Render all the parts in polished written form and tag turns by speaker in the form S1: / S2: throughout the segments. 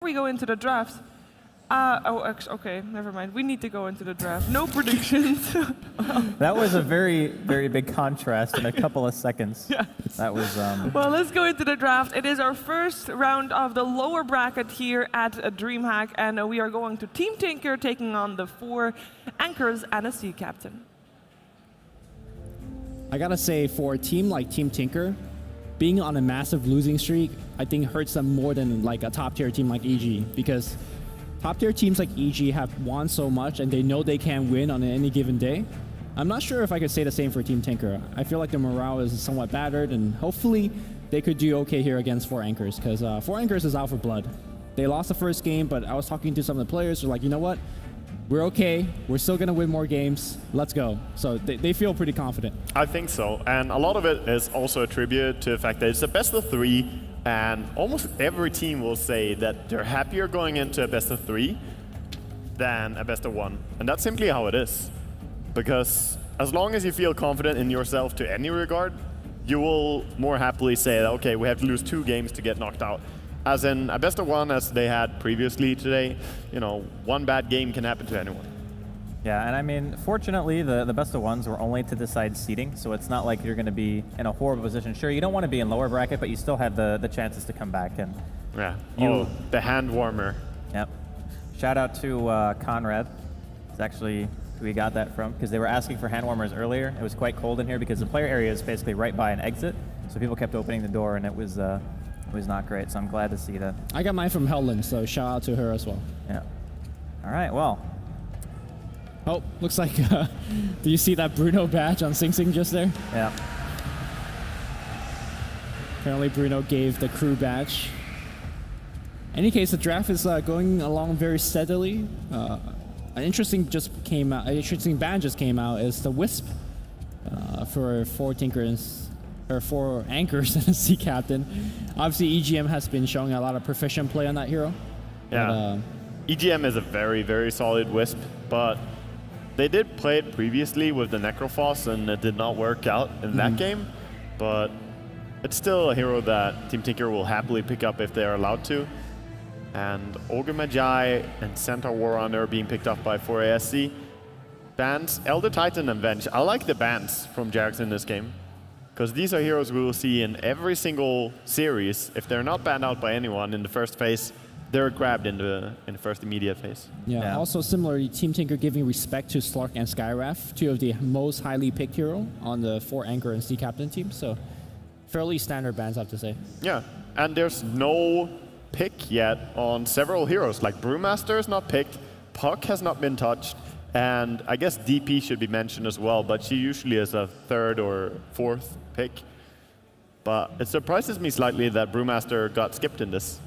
S1: we go into the draft, okay, never mind. We need to go into the draft. No predictions.
S2: That was a very, very big contrast in a couple of seconds.
S1: Yeah.
S2: That was.
S1: Well, let's go into the draft. It is our first round of the lower bracket here at DreamHack, and we are going to Team Tinker taking on the 4 anchors and a sea captain.
S3: I gotta say, for a team like Team Tinker, being on a massive losing streak, I think hurts them more than like a top-tier team like EG, because top-tier teams like EG have won so much, and they know they can win on any given day. I'm not sure if I could say the same for Team Tinker. I feel like the morale is somewhat battered, and hopefully they could do okay here against 4 anchors, because 4 anchors is out for blood. They lost the first game, but I was talking to some of the players who are like, you know what? We're okay. We're still going to win more games. Let's go. So they feel pretty confident.
S4: I think so. And a lot of it is also attributed to the fact that it's a best of 3. And almost every team will say that they're happier going into a best of 3 than a best of 1. And that's simply how it is. Because as long as you feel confident in yourself to any regard, you will more happily say that, okay, we have to lose 2 games to get knocked out. As in a best of 1, as they had previously today, you know, 1 bad game can happen to anyone.
S2: Yeah, and I mean, fortunately, the best of 1s were only to decide seeding, so it's not like you're going to be in a horrible position. Sure, you don't want to be in lower bracket, but you still have the chances to come back. And
S4: yeah, the hand warmer.
S2: Yep. Shout out to Conrad. It's actually who we got that from, because they were asking for hand warmers earlier. It was quite cold in here because the player area is basically right by an exit, so people kept opening the door, and it was not great, so I'm glad to see that.
S3: I got mine from Helen, so shout out to her as well.
S2: Yeah. All right, well.
S3: Oh, looks like, do you see that Bruno badge on Sing Sing just there?
S2: Yeah.
S3: Apparently Bruno gave the crew badge. In any case, the draft is going along very steadily. An interesting ban just came out is the Wisp for 4 Tinkers, or 4 anchors and a sea captain. Obviously, EGM has been showing a lot of proficient play on that hero.
S4: Yeah. But, EGM is a very, very solid Wisp, but they did play it previously with the Necrophos, and it did not work out in that game. But it's still a hero that Team Tinker will happily pick up if they are allowed to. And Ogre Magi and Centaur Warrunner are being picked up by 4ASC. Bans, Elder Titan and Venge. I like the bans from Jax in this game, because these are heroes we will see in every single series. If they're not banned out by anyone in the first phase, they're grabbed in the first immediate phase.
S3: Yeah. Also similarly, Team Tinker giving respect to Slark and Skywrath, 2 of the most highly picked hero on the 4 anchor and sea captain team. So fairly standard bans, I have to say.
S4: Yeah, and there's no pick yet on several heroes. Like Brewmaster is not picked, Puck has not been touched, and I guess DP should be mentioned as well, but she usually is a 3rd or 4th pick. But it surprises me slightly that Brewmaster got skipped in this.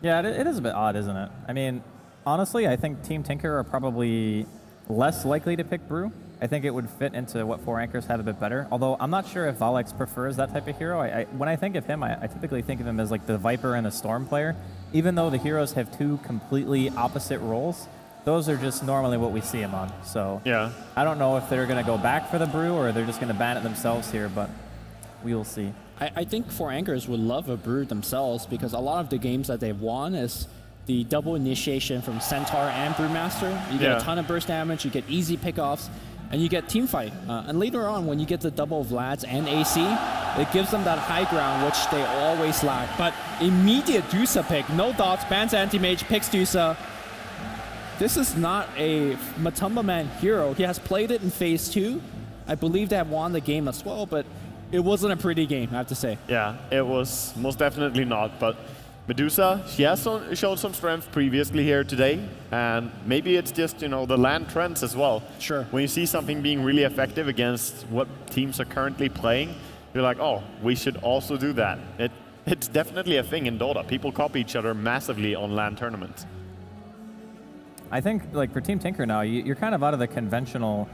S2: Yeah, it is a bit odd, isn't it? I mean, honestly, I think Team Tinker are probably less likely to pick Brew. I think it would fit into what 4 anchors have a bit better. Although I'm not sure if Valex prefers that type of hero. When I think of him, I typically think of him as like the Viper and the Storm player. Even though the heroes have 2 completely opposite roles, those are just normally what we see him on. So
S4: yeah,
S2: I don't know if they're going to go back for the Brew or they're just going to ban it themselves here, but we will see.
S3: I think 4 anchors would love a Brew themselves, because a lot of the games that they've won is the double initiation from Centaur and Brewmaster. You get a ton of burst damage, you get easy pickoffs, and you get team fight. And later on, when you get the double Vlads and AC, it gives them that high ground, which they always lack. But immediate Dusa pick, no dots, bans anti-mage, picks Dusa. This is not a Matumba Man hero. He has played it in phase 2. I believe they have won the game as well, but it wasn't a pretty game, I have to say.
S4: Yeah, it was most definitely not, but Medusa, she has shown some strength previously here today, and maybe it's just, you know, the land trends as well.
S3: Sure.
S4: When you see something being really effective against what teams are currently playing, you're like, oh, we should also do that. It's definitely a thing in Dota. People copy each other massively on LAN tournaments.
S2: I think, like, for Team Tinker now, you're kind of out of the conventional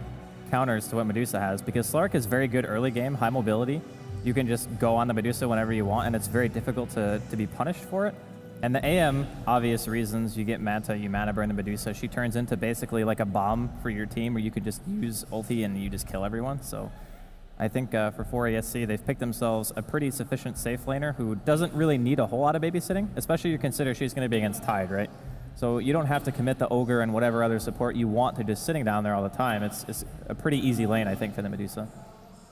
S2: counters to what Medusa has, because Slark is very good early game, high mobility. You can just go on the Medusa whenever you want, and it's very difficult to be punished for it. And the AM, obvious reasons, you get Manta, you mana burn the Medusa. She turns into basically like a bomb for your team, where you could just use ulti and you just kill everyone. So I think for 4ASC, they've picked themselves a pretty sufficient safe laner who doesn't really need a whole lot of babysitting, especially you consider she's going to be against Tide, right? So you don't have to commit the Ogre and whatever other support you want to just sitting down there all the time. It's a pretty easy lane, I think, for the Medusa.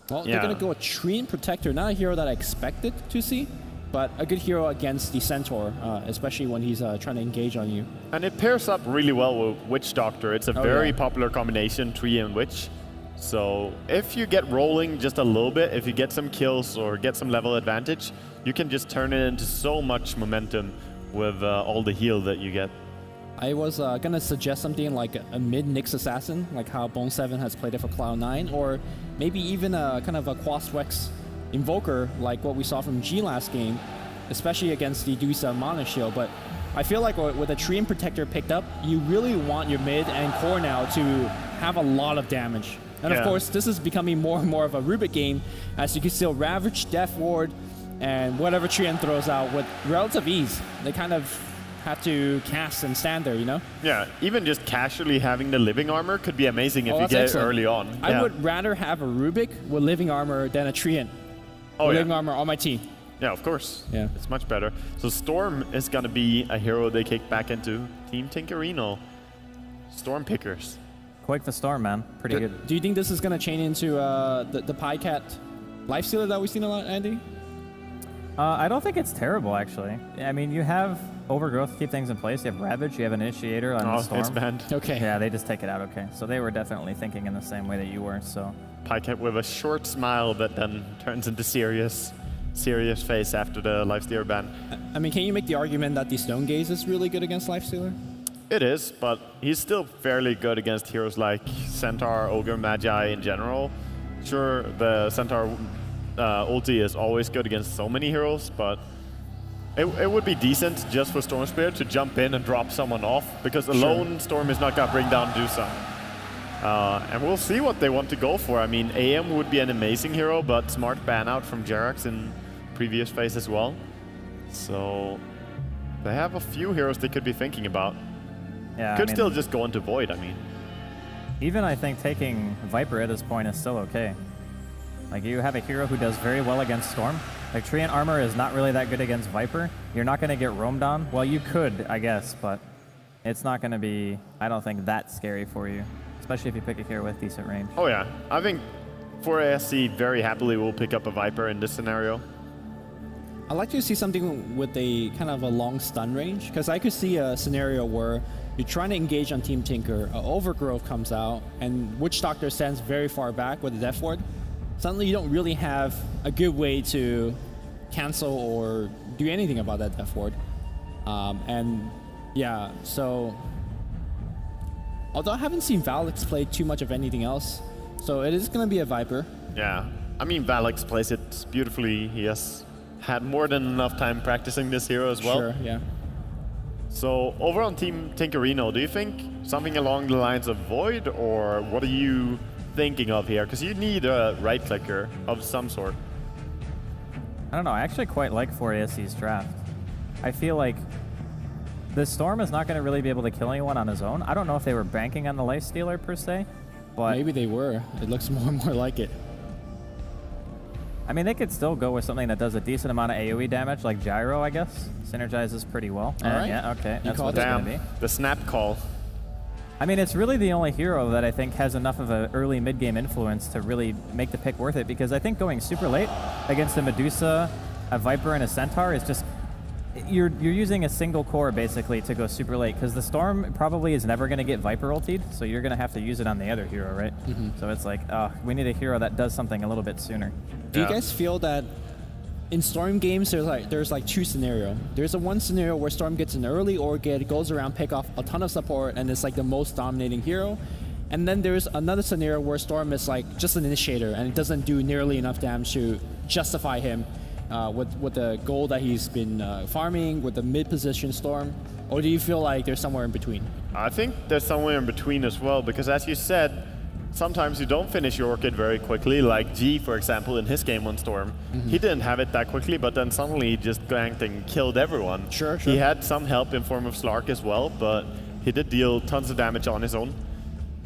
S3: Well, they're going to go a Treant Protector, not a hero that I expected to see, but a good hero against the Centaur, especially when he's trying to engage on you.
S4: And it pairs up really well with Witch Doctor. It's a very popular combination, Tree and Witch. So if you get rolling just a little bit, if you get some kills or get some level advantage, you can just turn it into so much momentum with all the heal that you get.
S3: I was going to suggest something like a mid-Nyx Assassin, like how Bone7 has played it for Cloud9, or maybe even a kind of a Quas-Wex Invoker like what we saw from G last game, especially against the Duisa Mana Shield. But I feel like with a Treant Protector picked up, you really want your mid and core now to have a lot of damage. And of course, this is becoming more and more of a Rubik game, as you can still Ravage, Death Ward, and whatever Treant throws out with relative ease. They kind of have to cast and stand there, you know? Yeah,
S4: even just casually having the living armor could be amazing if you get it early on.
S3: I would rather have a Rubik with living armor than a Treant with living armor on my team.
S4: Yeah, of course. Yeah, it's much better. So Storm is going to be a hero they kick back into Team Tinkerino. Storm pickers.
S2: Quake the Storm, man. Pretty good.
S3: Do you think this is going to chain into the Pycat Lifestealer that we've seen a lot, Andy?
S2: I don't think it's terrible, actually. I mean, you have Overgrowth to keep things in place. You have Ravage. You have Initiator on the Storm.
S4: It's banned.
S3: Okay.
S2: Yeah, they just take it out. Okay. So they were definitely thinking in the same way that you were. So
S4: Pycat with a short smile that then turns into serious face after the Lifestealer ban.
S3: I mean, can you make the argument that the Stone Gaze is really good against Lifestealer?
S4: It is, but he's still fairly good against heroes like Centaur, Ogre, Magi in general. Sure, the Centaur ulti is always good against so many heroes, but it would be decent just for Storm Spirit to jump in and drop someone off, because alone Storm is not going to bring down Dusa. And we'll see what they want to go for. I mean, AM would be an amazing hero, but smart ban out from Jerax in previous phase as well. So they have a few heroes they could be thinking about.
S2: Yeah,
S4: could still just go into Void, I mean.
S2: Even I think taking Viper at this point is still okay. Like, you have a hero who does very well against Storm. Like, Treant Armor is not really that good against Viper. You're not going to get roamed on. Well, you could, I guess, but it's not going to be, I don't think, that scary for you. Especially if you pick a hero with decent range.
S4: Oh yeah, I think 4ASC very happily will pick up a Viper in this scenario.
S3: I'd like to see something with a kind of a long stun range, because I could see a scenario where you're trying to engage on Team Tinker, Overgrowth comes out, and Witch Doctor stands very far back with the Death Ward. Suddenly you don't really have a good way to cancel or do anything about that Death Ward. And yeah, so although I haven't seen Valix play too much of anything else, so it is going to be a Viper.
S4: Yeah, I mean, Valix plays it beautifully. He has had more than enough time practicing this hero as well.
S3: Sure, yeah.
S4: So over on Team Tinkerino, do you think something along the lines of Void, or what are you thinking of here? Because you need a right clicker of some sort.
S2: I don't know. I actually quite like 4ASC's draft. I feel like the Storm is not going to really be able to kill anyone on his own. I don't know if they were banking on the Lifestealer per se, but
S3: maybe they were. It looks more and more like it.
S2: I mean, they could still go with something that does a decent amount of AoE damage, like Gyro, I guess. Synergizes pretty well.
S3: All right.
S2: Yeah, okay. That's what it's going to be.
S4: The snap call.
S2: I mean, it's really the only hero that I think has enough of an early mid-game influence to really make the pick worth it, because I think going super late against a Medusa, a Viper, and a Centaur is just... You're using a single core, basically, to go super late, because the Storm probably is never going to get Viper ultied, so you're going to have to use it on the other hero, right? So it's like, we need a hero that does something a little bit sooner.
S3: Do you guys feel that in Storm games, there's like two scenarios? There's a one scenario where Storm gets an early Orchid, goes around, pick off a ton of support, and it's like the most dominating hero. And then there's another scenario where Storm is like just an initiator, and it doesn't do nearly enough damage to justify him with the gold that he's been farming, with the mid-position Storm? Or do you feel like there's somewhere in between?
S4: I think there's somewhere in between as well, because as you said, sometimes you don't finish your Orchid very quickly, like G, for example, in his game on Storm. He didn't have it that quickly, but then suddenly he just ganked and killed everyone.
S3: Sure.
S4: He had some help in form of Slark as well, but he did deal tons of damage on his own.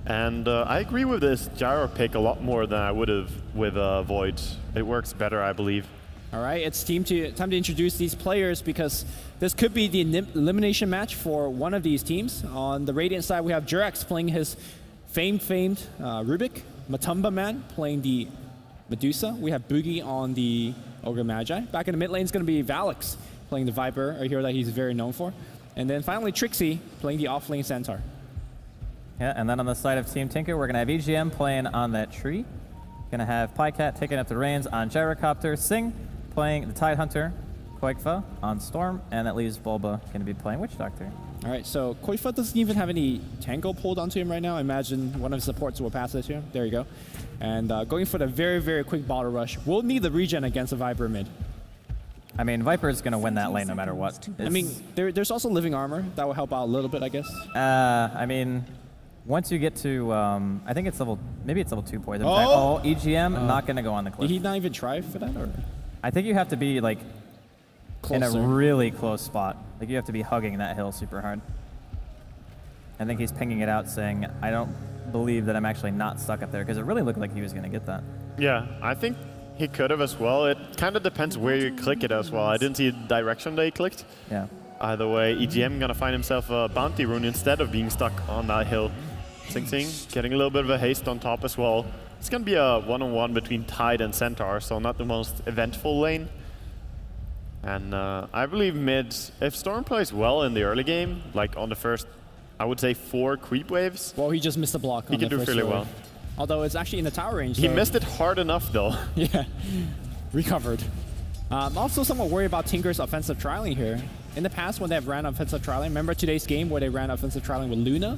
S4: And I agree with this gyro pick a lot more than I would have with Void. It works better, I believe.
S3: All right, it's time to introduce these players because this could be the elimination match for one of these teams. On the Radiant side, we have Jurex playing his famed Rubik, Matumba Man playing the Medusa. We have Boogie on the Ogre Magi. Back in the mid lane is going to be Valix playing the Viper, a hero that he's very known for. And then finally Trixie playing the off-lane Centaur.
S2: Yeah, and then on the side of Team Tinker, we're going to have EGM playing on that tree. Going to have Pycat taking up the reins on Gyrocopter. Sing playing the Tidehunter. Koikfa on Storm. And that leaves Bulba going to be playing Witch Doctor.
S3: All right, so Koikfa doesn't even have any tango pulled onto him right now. I imagine one of his supports will pass it to him. There you go. And going for the very, very quick bottle rush. We'll need the regen against a Viper mid.
S2: I mean, Viper's going to win that lane no matter what.
S3: I mean, there's also living armor. That will help out a little bit, I guess.
S2: I mean, once you get to, I think it's maybe it's level 2 poison.
S3: Oh!
S2: EGM, not going to go on the cliff.
S3: Did he not even try for that? Or?
S2: I think you have to be, like,
S3: Closer.
S2: in a really close spot. Like, you have to be hugging that hill super hard. I think he's pinging it out saying, I don't believe that I'm actually not stuck up there, because it really looked like he was going to get that.
S4: Yeah, I think he could have as well. It kind of depends where you click it as well. I didn't see the direction they clicked.
S2: Yeah.
S4: Either way, EGM gonna find himself a bounty rune instead of being stuck on that hill. Sing Sing getting a little bit of a haste on top as well. It's gonna be a one-on-one between Tide and Centaur, so not the most eventful lane. And I believe mid, if Storm plays well in the early game, like on the first, I would say 4 creep waves.
S3: Well, he just missed the block.
S4: He can do fairly well.
S3: Although it's actually in the tower range.
S4: He
S3: so
S4: missed it hard enough though.
S3: Yeah, recovered. I'm also somewhat worried about Tinker's offensive trialing here. In the past, when they've ran offensive trialing, remember today's game where they ran offensive trialing with Luna?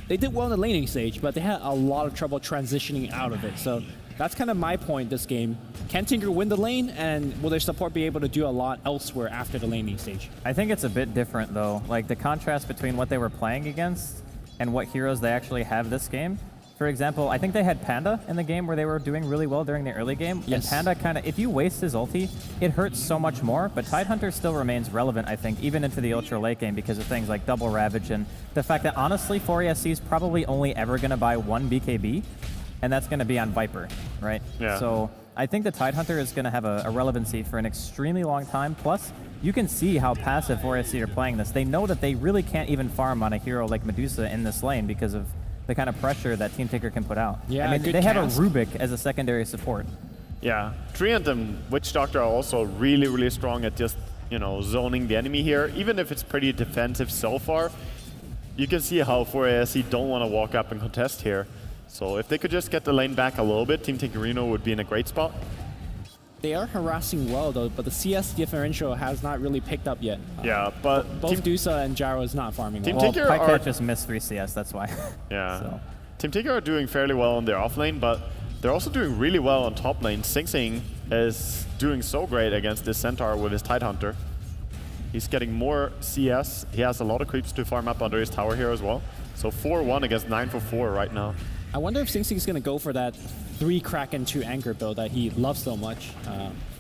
S3: They did well in the laning stage, but they had a lot of trouble transitioning out of it. So that's kind of my point this game. Can Tinker win the lane, and will their support be able to do a lot elsewhere after the laning stage?
S2: I think it's a bit different, though. Like, the contrast between what they were playing against and what heroes they actually have this game. For example, I think they had Panda in the game where they were doing really well during the early game.
S3: Yes.
S2: And Panda kind of, if you waste his ulti, it hurts so much more. But Tidehunter still remains relevant, I think, even into the ultra late game because of things like double Ravage and the fact that, honestly, 4ESC is probably only ever going to buy 1 BKB, and that's going to be on Viper, right?
S4: Yeah.
S2: So I think the Tidehunter is going to have a relevancy for an extremely long time. Plus, you can see how passive 4ESC are playing this. They know that they really can't even farm on a hero like Medusa in this lane because of the kind of pressure that Team Tinker can put out.
S3: Yeah,
S2: I mean,
S3: good
S2: they have a
S3: cast.
S2: Rubik as a secondary support.
S4: Yeah, Treant and Witch Doctor are also really, really strong at just, zoning the enemy here. Even if it's pretty defensive so far, you can see how 4ASC don't want to walk up and contest here. So if they could just get the lane back a little bit, Team Tinkerino would be in a great spot.
S3: They are harassing well, though, but the CS differential has not really picked up yet.
S4: Yeah, but
S3: Both Dusa and Gyro is not farming
S4: Team
S3: well.
S4: Tinker
S2: Pycat
S4: are
S2: just missed 3 CS, that's why.
S4: Yeah.
S2: So.
S4: Team Tinker are doing fairly well on their off lane, but they're also doing really well on top lane. Sing Sing is doing so great against this Centaur with his Tidehunter. He's getting more CS. He has a lot of creeps to farm up under his tower here as well. So 4-1 against 9-4 right now.
S3: I wonder if Sing Sing is going to go for that 3 Kraken 2 Anchor build that he loves so much.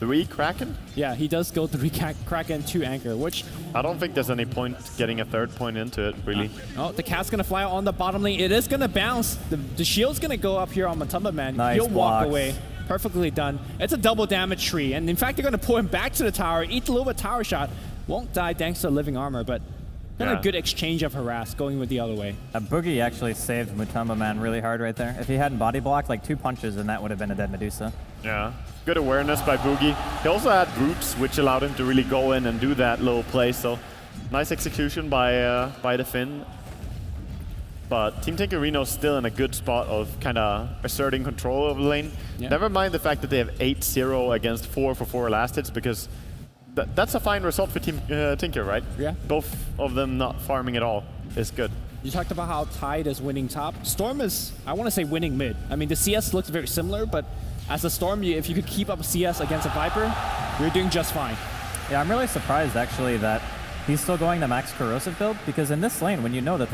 S4: 3 Kraken?
S3: Yeah, he does go 3 Kraken 2 Anchor, which...
S4: I don't think there's any point getting a 3rd point into it, really.
S3: Oh, the cat's going to fly out on the bottom lane. It is going to bounce. The shield's going to go up here on Matumba Man.
S2: Nice
S3: He'll walk
S2: blocks.
S3: away. Perfectly done. It's a double damage tree. And in fact, they're going to pull him back to the tower, eat a little bit tower shot. Won't die thanks to living armor, but... Kind of a good exchange of harass going with the other way.
S2: A Boogie actually saved Matumba Man really hard right there. If he hadn't body blocked, like 2 punches, and that would have been a dead Medusa.
S4: Yeah, good awareness by Boogie. He also had roots, which allowed him to really go in and do that little play. So nice execution by the Finn. But Team Tinkerino's still in a good spot of kind of asserting control of the lane.
S3: Yeah.
S4: Never mind the fact that they have 8-0 against 4-for-4 last hits, because that's a fine result for Team Tinker, right?
S3: Yeah.
S4: Both of them not farming at all is good.
S3: You talked about how Tide is winning top. Storm is, I want to say, winning mid. I mean, the CS looks very similar, but as a Storm, if you could keep up CS against a Viper, you're doing just fine.
S2: Yeah, I'm really surprised, actually, that he's still going the max corrosive build, because in this lane, when you know that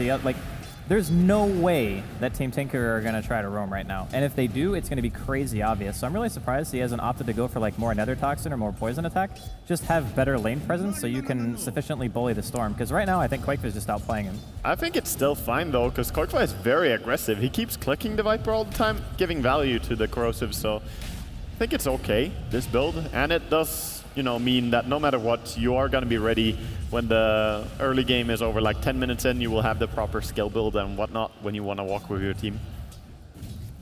S2: there's no way that Team Tinker are going to try to roam right now. And if they do, it's going to be crazy obvious. So I'm really surprised he hasn't opted to go for like more Nether Toxin or more Poison Attack. Just have better lane presence so you can sufficiently bully the Storm. Because right now, I think Quake's just outplaying him.
S4: I think it's still fine though, because Quake's is very aggressive. He keeps clicking the Viper all the time, giving value to the Corrosive. So I think it's okay, this build. And it does, you know, mean that no matter what, you are going to be ready when the early game is over. Like 10 minutes in, you will have the proper skill build and whatnot when you want to walk with your team.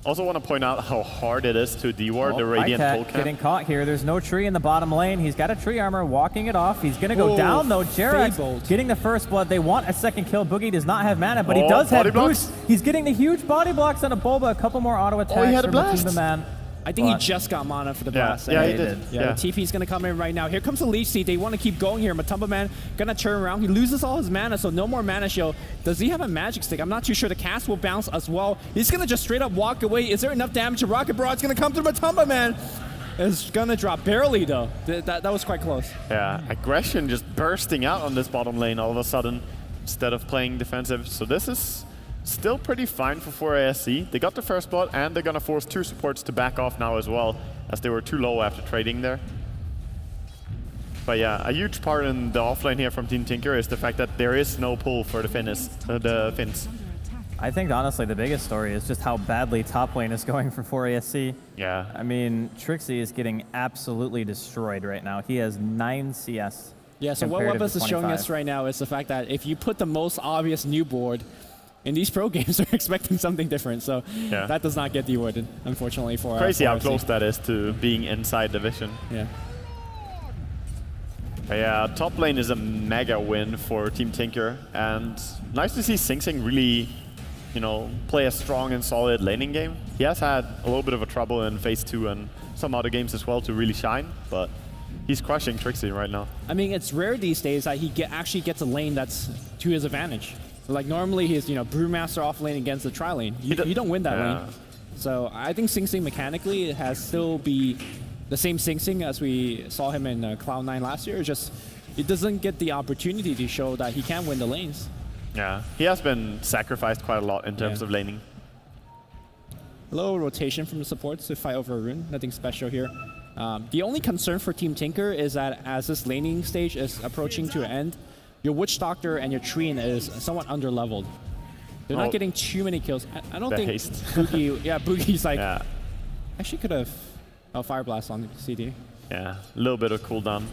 S4: Also want to point out how hard it is to deward the Radiant Pole Camp.
S2: Getting caught here. There's no tree in the bottom lane. He's got a tree armor, walking it off. He's going to go down though. Jared getting the first blood. They want a second kill. Boogie does not have mana, but he does have boost. He's getting the huge body blocks on a Bulba. A couple more auto attacks
S4: he had a
S2: from
S4: blast.
S2: the man.
S3: I think he just got mana for the blast.
S4: Yeah, he did.
S3: Yeah, the TP's going to come in right now. Here comes the Leech Seed. They want to keep going here. Matumba Man going to turn around. He loses all his mana, so no more mana shield. Does he have a magic stick? I'm not too sure. The cast will bounce as well. He's going to just straight up walk away. Is there enough damage? A Rocket Barrage going to come through Matumba Man. It's going to drop barely, though. That was quite close.
S4: Yeah, aggression just bursting out on this bottom lane all of a sudden instead of playing defensive. So this is still pretty fine for 4ASC. They got the first blood, and they're going to force 2 supports to back off now as well, as they were too low after trading there. But yeah, a huge part in the offlane here from Team Tinker is the fact that there is no pull for the Finns.
S2: I think honestly the biggest story is just how badly top lane is going for 4ASC.
S4: Yeah.
S2: I mean, Trixie is getting absolutely destroyed right now. He has 9 CS.
S3: Yeah, so what Webbus is showing us right now is the fact that if you put the most obvious new board, in these pro games, they're expecting something different, so that does not get dewarded, unfortunately, for
S4: crazy how
S3: RC.
S4: close that is to being inside the vision.
S3: Yeah.
S4: But yeah, top lane is a mega win for Team Tinker, and nice to see Sing Sing really, you know, play a strong and solid laning game. He has had a little bit of a trouble in Phase 2 and some other games as well to really shine, but he's crushing Trixie right now.
S3: I mean, it's rare these days that he actually gets a lane that's to his advantage. Like normally he's, you know, Brewmaster off lane against the tri lane. You don't win that lane. So I think Sing Sing mechanically has still be the same Sing Sing as we saw him in Cloud9 last year. It's just it doesn't get the opportunity to show that he can win the lanes.
S4: Yeah, he has been sacrificed quite a lot in terms of laning.
S3: Low rotation from the supports to fight over a rune. Nothing special here. The only concern for Team Tinker is that as this laning stage is approaching to an end, your Witch Doctor and your Trine is somewhat underleveled. They're not getting too many kills. I don't think Boogie, Boogie's like, actually could have Fire Blast on CD.
S4: Yeah, a little bit of cooldown.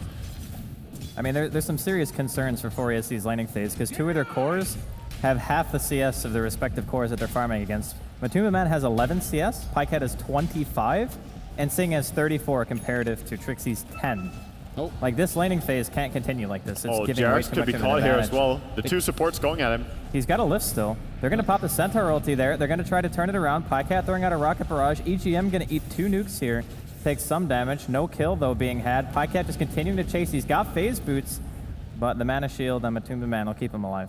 S2: I mean, there's some serious concerns for 4ASC's laning phase, because 2 of their cores have half the CS of their respective cores that they're farming against. Matumba Man has 11 CS, Pycat has 25, and Sing has 34 comparative to Trixie's 10. Like, this laning phase can't continue like this. It's giving
S4: Jairus could be caught here as well. The 2 supports going at him.
S2: He's got a lift still. They're going to pop the Centaur ulti there. They're going to try to turn it around. Pycat throwing out a Rocket Barrage. EGM going to eat 2 nukes here. Takes some damage. No kill, though, being had. Pycat just continuing to chase. He's got phase boots, but the mana shield and Matumba Man will keep him alive.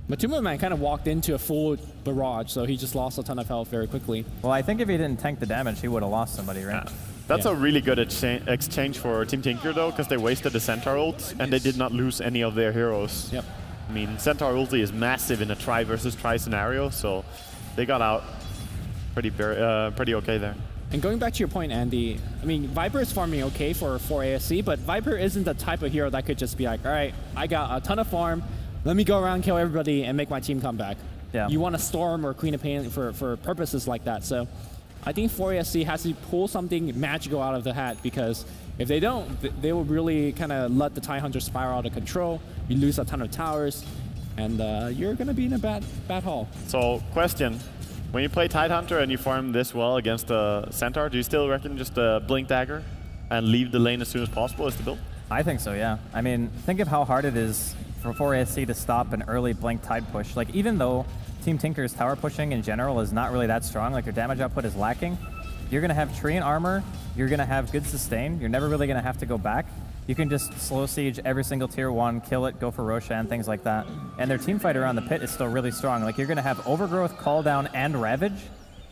S3: Matumba Man kind of walked into a full barrage, so he just lost a ton of health very quickly.
S2: Well, I think if he didn't tank the damage, he would have lost somebody, right?
S4: Yeah. That's a really good exchange for Team Tinker, though, because they wasted the Centaur ult, and they did not lose any of their heroes.
S3: Yep.
S4: I mean, Centaur ulti is massive in a try versus try scenario, so they got out pretty okay there.
S3: And going back to your point, Andy, I mean, Viper is farming okay for ASC, but Viper isn't the type of hero that could just be like, all right, I got a ton of farm, let me go around, kill everybody, and make my team come back.
S2: Yeah.
S3: You want to Storm or Queen of Pain for purposes like that. So I think 4ASC has to pull something magical out of the hat, because if they don't, they will really kind of let the Tidehunter spiral out of control. You lose a ton of towers, and you're going to be in a bad haul.
S4: So, question. When you play Tidehunter and you farm this well against the Centaur, do you still reckon just a Blink Dagger and leave the lane as soon as possible is the build?
S2: I think so, yeah. I mean, think of how hard it is for 4ASC to stop an early Blink Tide push. Like, even though Team Tinker's tower pushing in general is not really that strong, like their damage output is lacking, you're going to have tree and armor, you're going to have good sustain, you're never really going to have to go back. You can just slow siege every single tier 1, kill it, go for Roshan, things like that. And their team fight around the pit is still really strong. Like, you're going to have Overgrowth, Call Down, and Ravage.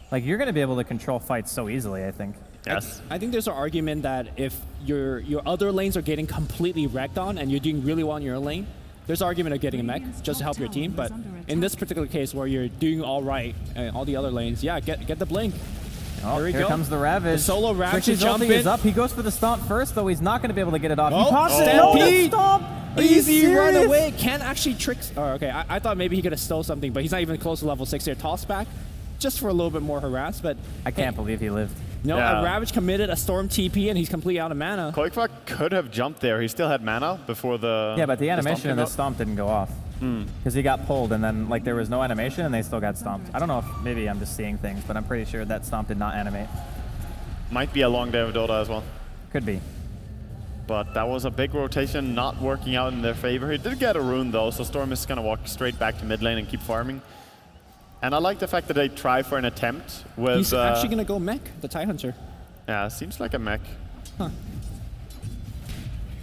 S2: Like, you're going to be able to control fights so easily, I think.
S4: Yes.
S3: I think there's an argument that if your other lanes are getting completely wrecked on and you're doing really well in your lane, there's argument of getting a mech just to help your team, but in this particular case where you're doing all right in all the other lanes, yeah, get the blink.
S2: Oh,
S3: Here we
S2: here
S3: go.
S2: comes the Ravage.
S3: The solo Ravage
S2: Trixie's
S3: jump
S2: ulti
S3: in.
S2: is up. He goes for the stomp first, though he's not going to be able to get it off.
S3: Oh,
S2: he pops it.
S3: Stampede.
S2: No, the stomp. Are you
S3: Easy run
S2: serious?
S3: away. Can't actually trick. Oh, okay. I thought maybe he could have stole something, but he's not even close to level 6 here. Toss back just for a little bit more harass, but
S2: I can't believe he lived.
S3: no,
S4: Yeah.
S3: a Ravage committed a Storm TP and he's completely out of mana.
S4: Koikva could have jumped there. He still had mana before the.
S2: Yeah, but the
S4: stomp
S2: animation
S4: came
S2: of the
S4: out.
S2: stomp didn't go off. Because he got pulled, and then like there was no animation, and they still got stomped. I don't know if maybe I'm just seeing things, but I'm pretty sure that stomp did not animate.
S4: Might be a long day of Dota as well.
S2: Could be.
S4: But that was a big rotation not working out in their favor. He did get a rune though, so Storm is gonna walk straight back to mid lane and keep farming. And I like the fact that they try for an attempt with.
S3: He's actually going to go mech, the Tidehunter.
S4: Yeah, seems like a mech.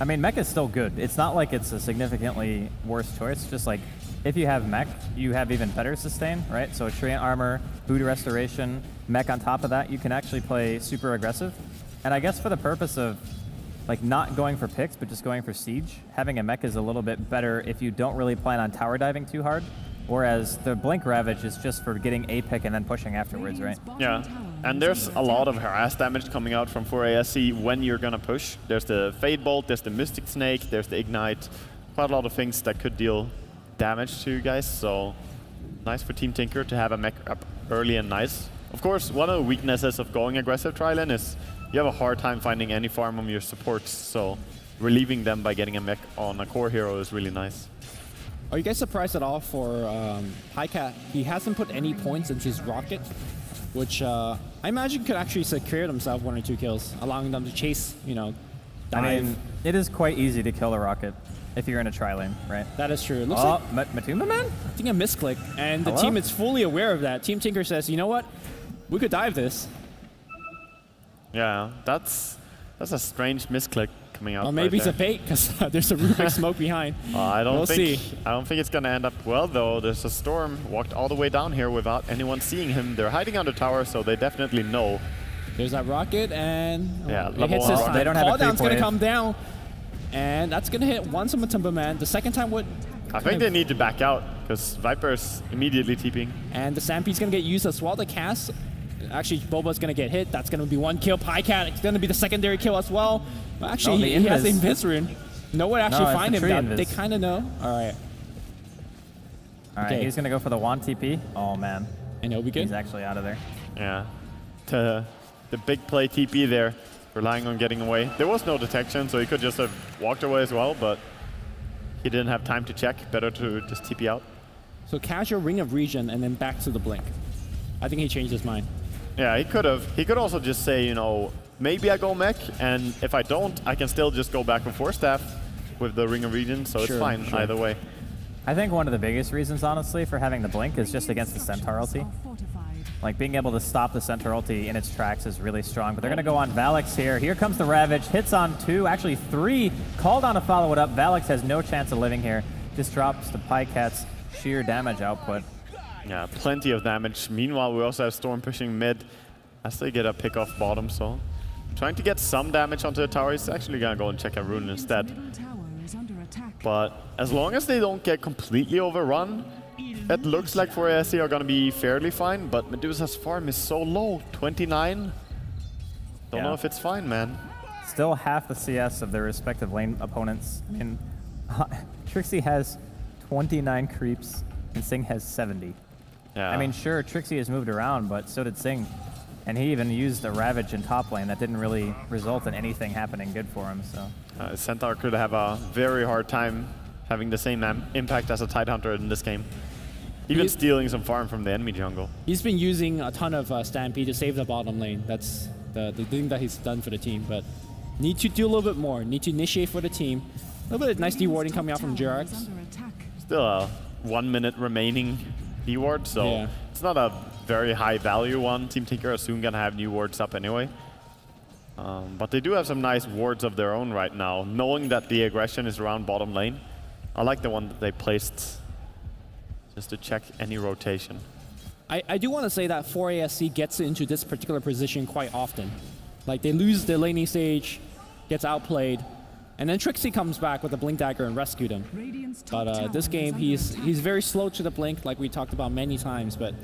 S2: I mean, mech is still good. It's not like it's a significantly worse choice. Just like if you have mech, you have even better sustain, right? So Treant Armor, Food Restoration, mech on top of that, you can actually play super aggressive. And I guess for the purpose of like not going for picks, but just going for siege, having a mech is a little bit better if you don't really plan on tower diving too hard. Whereas the Blink Ravage is just for getting a pick and then pushing afterwards, right?
S4: Yeah, and there's a lot of harass damage coming out from 4ASC when you're gonna push. There's the Fade Bolt, there's the Mystic Snake, there's the Ignite. Quite a lot of things that could deal damage to you guys, so nice for Team Tinker to have a mech up early and nice. Of course, one of the weaknesses of going aggressive tri-lane is you have a hard time finding any farm on your supports, so relieving them by getting a mech on a core hero is really nice.
S3: Are you guys surprised at all for Highcat? He hasn't put any points into his rocket, which I imagine could actually secure himself 1 or 2 kills, allowing them to chase, you know, dive.
S2: I mean, it is quite easy to kill a rocket if you're in a tri-lane, right?
S3: That is true. It looks
S2: Oh,
S3: like
S2: Matuma Man?
S3: I think a misclick, and the
S2: Hello?
S3: team is fully aware of that. Team Tinker says, you know what? We could dive this.
S4: Yeah, that's a strange misclick coming out.
S3: Or maybe
S4: right
S3: it's a bait, because there's a Rubik smoke behind.
S4: I don't
S3: We'll
S4: think
S3: see.
S4: I don't think it's gonna end up well though. There's a Storm walked all the way down here without anyone seeing him. They're hiding under tower, so they definitely know.
S3: There's that rocket, and
S4: Yeah,
S3: it
S4: level
S3: hits
S4: one
S3: this
S4: rocket.
S3: time.
S2: They don't have a
S3: Call down's
S2: creep
S3: going to
S2: wave.
S3: come down, and that's going to hit once on Matumba Man. The second time would...
S4: I think they need to back out because Viper's immediately TPing.
S3: And the Stampede's going to get used as well. The cast, actually, Boba's going to get hit. That's going to be 1 kill. Pycat, it's going to be the secondary kill as well. Well, actually,
S2: No, the
S3: he has the
S2: invis.
S3: invis rune. No one actually
S2: it's
S3: find
S2: the
S3: him.
S2: tree
S3: That,
S2: invis.
S3: they kind of know. All right,
S2: All right,
S3: Okay.
S2: he's going to go for the wand TP. Oh, man.
S3: and he'll be good.
S2: He's actually out of there.
S4: Yeah, the big play TP there, relying on getting away. There was no detection, so he could just have walked away as well, but he didn't have time to check. Better to just TP out.
S3: So casual Ring of Regen, and then back to the Blink. I think he changed his mind.
S4: Yeah, he could have. He could also just say, you know, maybe I go mech, and if I don't, I can still just go back and forth staff with the Ring of Regen, so
S3: Sure,
S4: it's fine
S3: sure.
S4: either way.
S2: I think one of the biggest reasons, honestly, for having the Blink is just against the Centaur ulti. Like, being able to stop the Centaur ulti in its tracks is really strong. But they're going to go on Valix here. Here comes the Ravage. Hits on 2, actually 3. Called on to follow it up. Valix has no chance of living here. Just drops the Pycat's sheer damage output.
S4: Yeah, plenty of damage. Meanwhile, we also have Storm pushing mid as they get a pick off bottom, so trying to get some damage onto the tower. He's actually going to go and check a rune instead. But as long as they don't get completely overrun, it looks like 4ASC are going to be fairly fine, but Medusa's farm is so low, 29. Don't know
S2: Yeah.
S4: if it's fine, man.
S2: Still half the CS of their respective lane opponents. I mean, Trixie has 29 creeps, and Singh has 70.
S4: Yeah.
S2: I mean, sure, Trixie has moved around, but so did Singh. And he even used a Ravage in top lane that didn't really result in anything happening good for him, so...
S4: Centaur could have a very hard time having the same impact as a Tidehunter in this game. Even
S3: He-
S4: stealing some farm from the enemy jungle.
S3: He's been using a ton of Stampede to save the bottom lane. That's the thing that he's done for the team. But need to do a little bit more. Need to initiate for the team. A little bit of nice dewarding coming out from Jirax.
S4: Still a 1 minute remaining D-ward, so
S3: Yeah.
S4: it's not a very high value one. Team Tinker are soon gonna have new wards up anyway. But they do have some nice wards of their own right now, knowing that the aggression is around bottom lane. I like the one that they placed just to check any rotation.
S3: I do want to say that 4ASC gets into this particular position quite often. Like, they lose the laning stage, gets outplayed, And then Trixie comes back with a Blink Dagger and rescued him. But this game, he's very slow to the Blink, like we talked about many times. But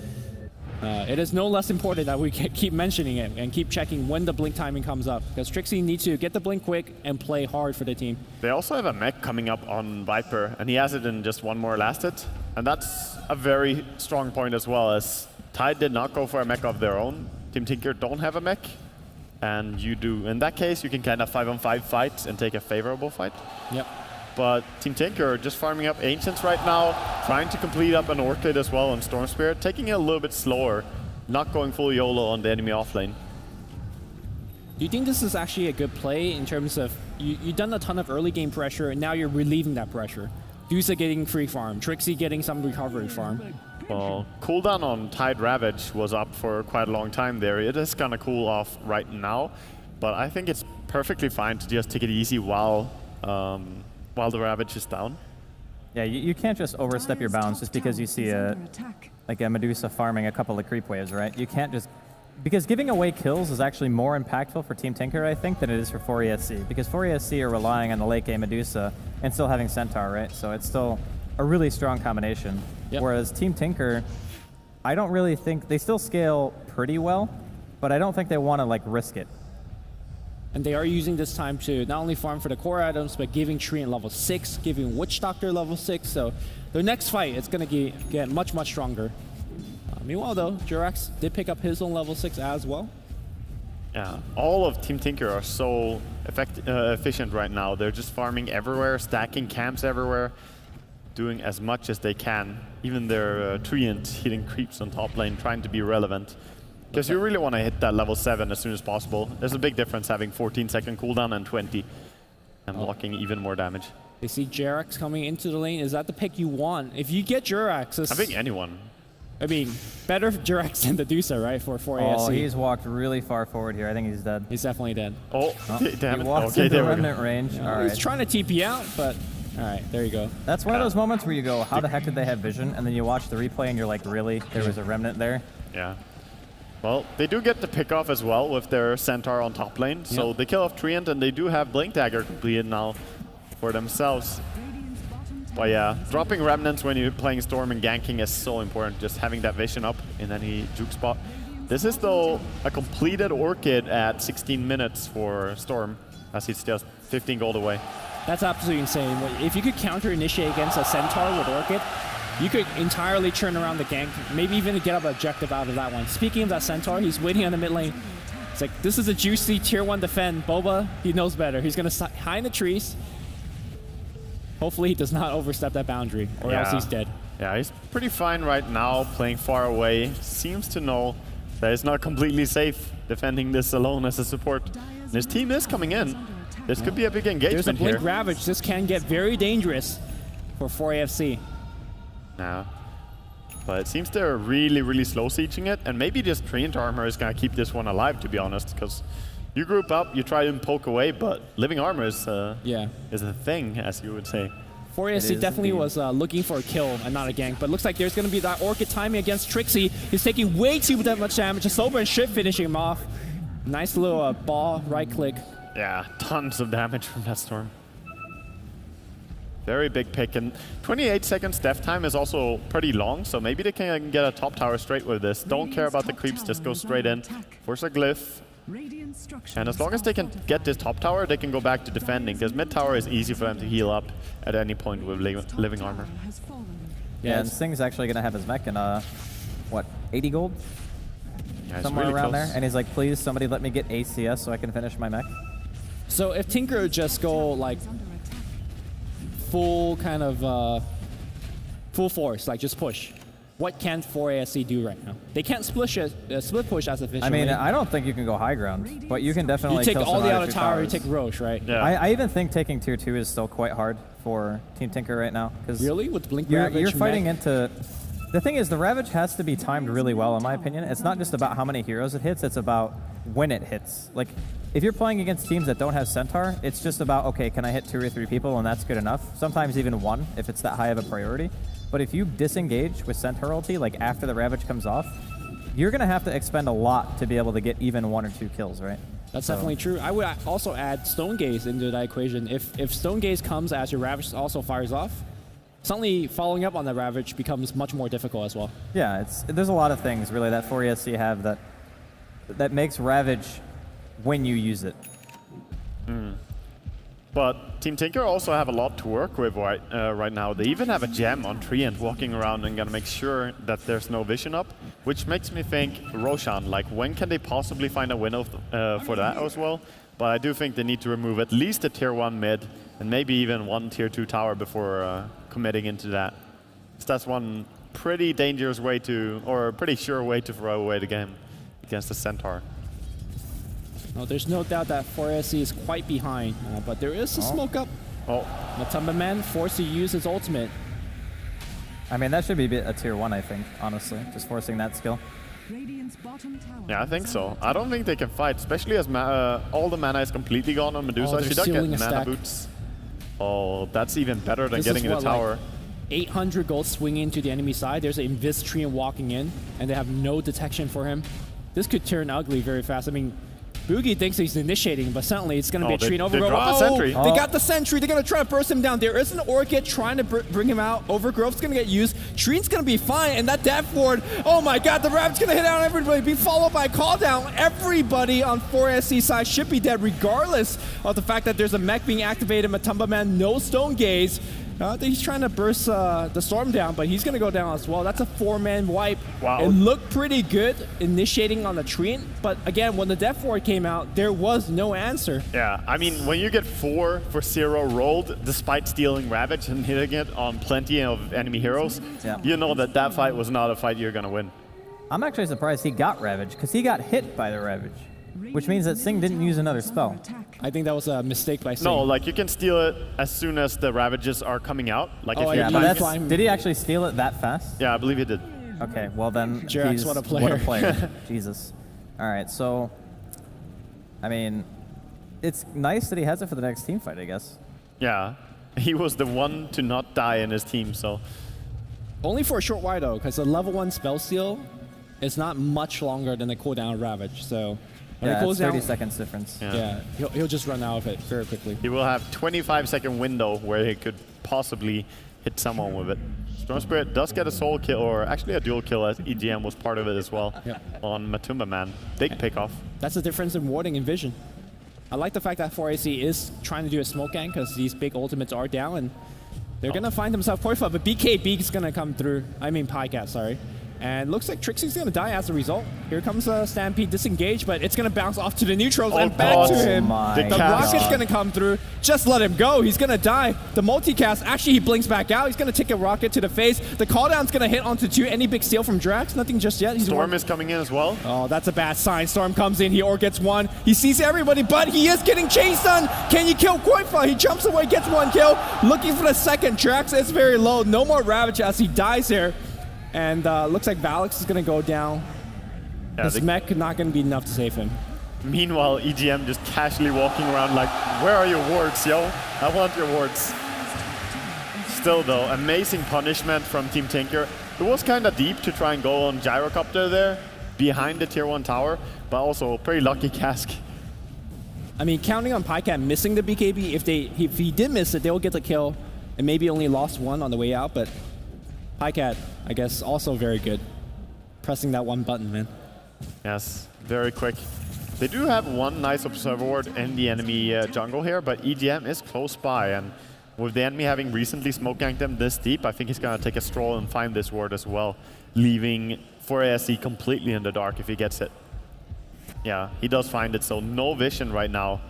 S3: it is no less important that we keep mentioning it and keep checking when the Blink timing comes up. Because Trixie needs to get the Blink quick and play hard for the team.
S4: They also have a mech coming up on Viper, and he has it in just one more last hit. And that's a very strong point as well, as Tide did not go for a mech of their own. Team Tinker don't have a mech. And you do. In that case, you can kind of 5-on-5 fight and take a favorable fight.
S3: Yep.
S4: But Team Tinker just farming up Ancients right now, trying to complete up an Orchid as well on Storm Spirit, taking it a little bit slower, not going full YOLO on the enemy offlane.
S3: Do you think this is actually a good play in terms of you've done a ton of early game pressure and now you're relieving that pressure? Dusa getting free farm, Trixie getting some recovery farm.
S4: Well, cooldown on Tide Ravage was up for quite a long time there. It is gonna cool off right now, but I think it's perfectly fine to just take it easy while the Ravage is down.
S2: Yeah, you can't just overstep your bounds just because you see a Medusa farming a couple of creep waves, right? You can't just... Because giving away kills is actually more impactful for Team Tinker, I think, than it is for 4ESC. Because 4ESC are relying on the late game Medusa and still having Centaur, right? So it's still a really strong combination. Yep. Whereas Team Tinker, I don't really think... They still scale pretty well, but I don't think they want to, like, risk it.
S3: And they are using this time to not only farm for the core items, but giving Treant level 6, giving Witch Doctor level 6. So their next fight, it's going to get much, much stronger. Meanwhile, though, Jirax did pick up his own level 6 as well.
S4: Yeah, all of Team Tinker are so efficient right now. They're just farming everywhere, stacking camps everywhere, doing as much as they can. Even their Treant hitting creeps on top lane, trying to be relevant. Because you really want to hit that level 7 as soon as possible. There's a big difference having 14-second cooldown and 20, and blocking even more damage.
S3: They see Jirax coming into the lane. Is that the pick you want? If you get Jirax,
S4: I think anyone.
S3: I mean, better Jirax than the Dusa, right, for ASC.
S2: Oh, he's walked really far forward here. I think he's dead.
S3: He's definitely dead.
S4: Oh, damn it.
S2: He walks into remnant range.
S3: Yeah, he's trying to TP out, but all right, there you go.
S2: That's one of those moments where you go, how the heck did they have vision? And then you watch the replay and you're like, really? There was a remnant there?
S4: Yeah. Well, they do get the pick off as well with their Centaur on top lane. So they kill off Treant, and they do have Blink Dagger completed now for themselves. But yeah, dropping Remnants when you're playing Storm and ganking is so important. Just having that vision up in any juke spot. This is, though, a completed Orchid at 16 minutes for Storm, as he's just 15 gold away.
S3: That's absolutely insane. If you could counter-initiate against a Centaur with Orchid, you could entirely turn around the gank, maybe even get up an objective out of that one. Speaking of that Centaur, he's waiting on the mid lane. It's like, this is a juicy tier 1 defend. Boba, he knows better. He's going to hide in the trees. Hopefully he does not overstep that boundary, or else he's dead.
S4: Yeah, he's pretty fine right now, playing far away. Seems to know that it's not completely safe defending this alone as a support. And his team is coming in. This could be a big engagement here.
S3: There's a Blink Ravage. This can get very dangerous for 4AFC.
S4: Yeah. But it seems they're really, really slow sieging it, and maybe just Treant Armor is going to keep this one alive, to be honest, because you group up, you try and poke away, but Living Armor is a thing, as you would say.
S3: 4AFC definitely was looking for a kill and not a gank, but looks like there's going to be that Orchid timing against Trixie. He's taking way too much damage. The Slow Burn should finishing him off. Nice little ball, right click.
S4: Yeah, tons of damage from that Storm. Very big pick, and 28 seconds death time is also pretty long, so maybe they can get a top tower straight with this. Don't care about the creeps, just go straight in. Force a glyph. And as long as they can get this top tower, they can go back to defending, because mid tower is easy for them to heal up at any point with Living Armor.
S2: Yeah, and Sing's actually going to have his mech in, what, 80 gold?
S4: Yeah,
S2: somewhere
S4: really
S2: around
S4: close
S2: there. And he's like, please, somebody let me get ACS so I can finish my mech.
S3: So if Tinker just go, like, full kind of full force, like just push, what can 4ASC do right now? They can't split push as efficiently.
S2: I mean, I don't think you can go high ground, but you can definitely
S3: you take
S2: kill
S3: all the outer
S2: tower,
S3: you take Roche, right?
S4: Yeah.
S2: I even think taking tier 2 is still quite hard for Team Tinker right now.
S3: Really? With Blink
S2: Ravage? You're
S3: mech?
S2: fighting into... The thing is, the Ravage has to be timed really well, in my opinion. It's not just about how many heroes it hits, it's about when it hits. Like, if you're playing against teams that don't have Centaur, it's just about, okay, can I hit 2 or 3 people, and that's good enough. Sometimes even 1, if it's that high of a priority. But if you disengage with Centaur ulti, like after the Ravage comes off, you're going to have to expend a lot to be able to get even 1 or 2 kills, right?
S3: That's definitely true. I would also add Stone Gaze into that equation. If Stone Gaze comes as your Ravage also fires off, suddenly following up on that Ravage becomes much more difficult as well.
S2: Yeah, there's a lot of things really that 4ESC have that makes Ravage when you use it.
S4: But Team Tinker also have a lot to work with right now. They even have a gem on Treant walking around and gonna make sure that there's no vision up, which makes me think Roshan, like when can they possibly find a window for that as well? But I do think they need to remove at least a tier 1 mid and maybe even one tier 2 tower before committing into that. So that's one pretty dangerous way to, or a pretty sure way to throw away the game against the Centaur.
S3: No, there's no doubt that 4SC is quite behind, but there is a smoke up. Matumba Man forced to use his ultimate.
S2: I mean, that should be a tier 1, I think, honestly, just forcing that skill.
S4: Yeah, I think so. I don't think they can fight, especially as all the mana is completely gone on Medusa. She does get mana boots. Oh, that's even better than getting in the tower.
S3: Like 800 gold swinging to the enemy side. There's an Invis Treant walking in, and they have no detection for him. This could turn ugly very fast. I mean, Boogie thinks he's initiating, but suddenly it's going to be a Treant overgrowth.
S4: The sentry.
S3: They got the sentry. They're going to try to burst him down. There is an Orchid trying to bring him out. Overgrowth's going to get used. Treant's going to be fine, and that Death Ward, oh my god, the Rav's going to hit out everybody, be followed by a call down. Everybody on 4SC side should be dead, regardless of the fact that there's a mech being activated. Matumba Man, no Stone Gaze. I think he's trying to burst the Storm down, but he's going to go down as well. That's a 4-man wipe.
S4: Wow.
S3: It looked pretty good initiating on the Treant, but again, when the Death Ward came out, there was no answer.
S4: Yeah, I mean, when you get 4 for 0 rolled, despite stealing Ravage and hitting it on plenty of enemy heroes, you know that that fight was not a fight you're going to win.
S2: I'm actually surprised he got Ravage, because he got hit by the Ravage, which means that Sing didn't use another spell.
S3: I think that was a mistake by Sing.
S4: No, like you can steal it as soon as the Ravages are coming out. Like if
S2: Yeah,
S4: you're
S2: but did he actually steal it that fast?
S4: Yeah, I believe he did.
S2: Okay, well then,
S3: Jirax, what a player.
S2: What a player. Jesus. All right, so, I mean, it's nice that he has it for the next team fight, I guess.
S4: Yeah, he was the one to not die in his team, so.
S3: Only for a short while though, because the level 1 spell steal is not much longer than the cooldown of Ravage, so.
S2: Yeah, it's 30 seconds difference.
S3: Yeah, he'll just run out of it very quickly.
S4: He will have 25-second window where he could possibly hit someone with it. Storm Spirit does get a soul kill, or actually a dual kill, as EGM was part of it as well on Matumba Man. Big pick off.
S3: That's the difference in warding and vision. I like the fact that 4AC is trying to do a smoke gang because these big ultimates are down and they're going to find themselves qualified, but BKB is going to come through. I mean Pycat, sorry. And looks like Trixie's going to die as a result. Here comes Stampede disengaged, but it's going to bounce off to the neutrals and back to him. The rocket's going to come through. Just let him go. He's going to die. The multicast, actually he blinks back out. He's going to take a rocket to the face. The calldown's going to hit onto 2. Any big steal from Drax? Nothing just yet.
S4: Storm is coming in as well.
S3: Oh, that's a bad sign. Storm comes in. He gets 1. He sees everybody, but he is getting chased on. Can you kill Koifa? He jumps away, gets 1 kill. Looking for the second. Drax is very low. No more Ravage as he dies here. And looks like Valix is going to go down.
S4: Yeah,
S3: his mech not going to be enough to save him.
S4: Meanwhile, EGM just casually walking around like, where are your wards, yo? I want your wards. Still though, amazing punishment from Team Tinker. It was kind of deep to try and go on Gyrocopter there, behind the tier 1 tower, but also pretty lucky Cask.
S3: I mean, counting on Pycat missing the BKB, if he did miss it, they'll get the kill, and maybe only lost 1 on the way out, but Pycat, I guess, also very good. Pressing that 1 button, man.
S4: Yes, very quick. They do have 1 nice observer ward in the enemy jungle here, but EGM is close by, and with the enemy having recently smoke ganked them this deep, I think he's going to take a stroll and find this ward as well, leaving 4ASC completely in the dark if he gets it. Yeah, he does find it, so no vision right now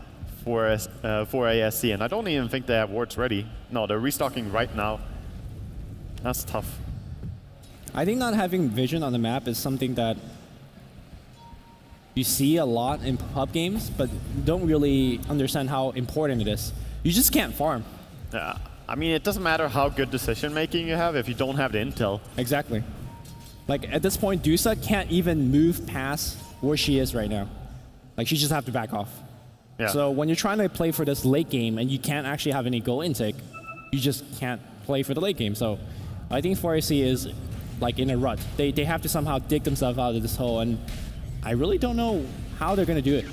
S4: for ASC, and I don't even think they have wards ready. No, they're restocking right now. That's tough.
S3: I think not having vision on the map is something that you see a lot in pub games, but don't really understand how important it is. You just can't farm.
S4: Yeah, I mean, it doesn't matter how good decision making you have if you don't have the intel.
S3: Exactly. Like at this point, Dusa can't even move past where she is right now. Like she just have to back off.
S4: Yeah.
S3: So when you're trying to play for this late game and you can't actually have any goal intake, you just can't play for the late game. So I think 4AC is like in a rut. They have to somehow dig themselves out of this hole, and I really don't know how they're going to do it.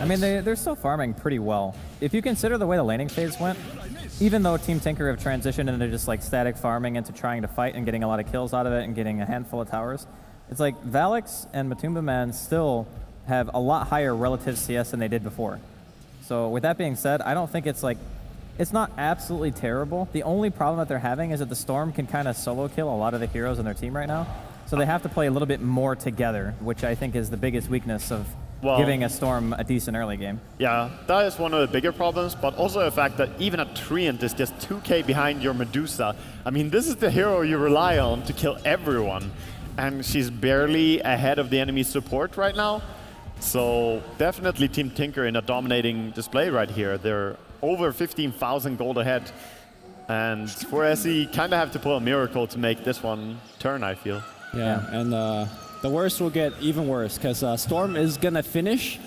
S2: I mean, they're still farming pretty well. If you consider the way the laning phase went, even though Team Tinker have transitioned into just like static farming into trying to fight and getting a lot of kills out of it and getting a handful of towers, it's like Valix and Matumba Man still have a lot higher relative CS than they did before. So with that being said, I don't think it's like, it's not absolutely terrible. The only problem that they're having is that the Storm can kind of solo kill a lot of the heroes in their team right now. So they have to play a little bit more together, which I think is the biggest weakness of giving a Storm a decent early game.
S4: Yeah, that is one of the bigger problems, but also the fact that even a Treant is just 2k behind your Medusa. I mean, this is the hero you rely on to kill everyone, and she's barely ahead of the enemy support right now. So definitely Team Tinker in a dominating display right here. They're over 15,000 gold ahead, and for SE kind of have to pull a miracle to make this one turn, I feel.
S3: Yeah, and the worst will get even worse, because Storm is going to finish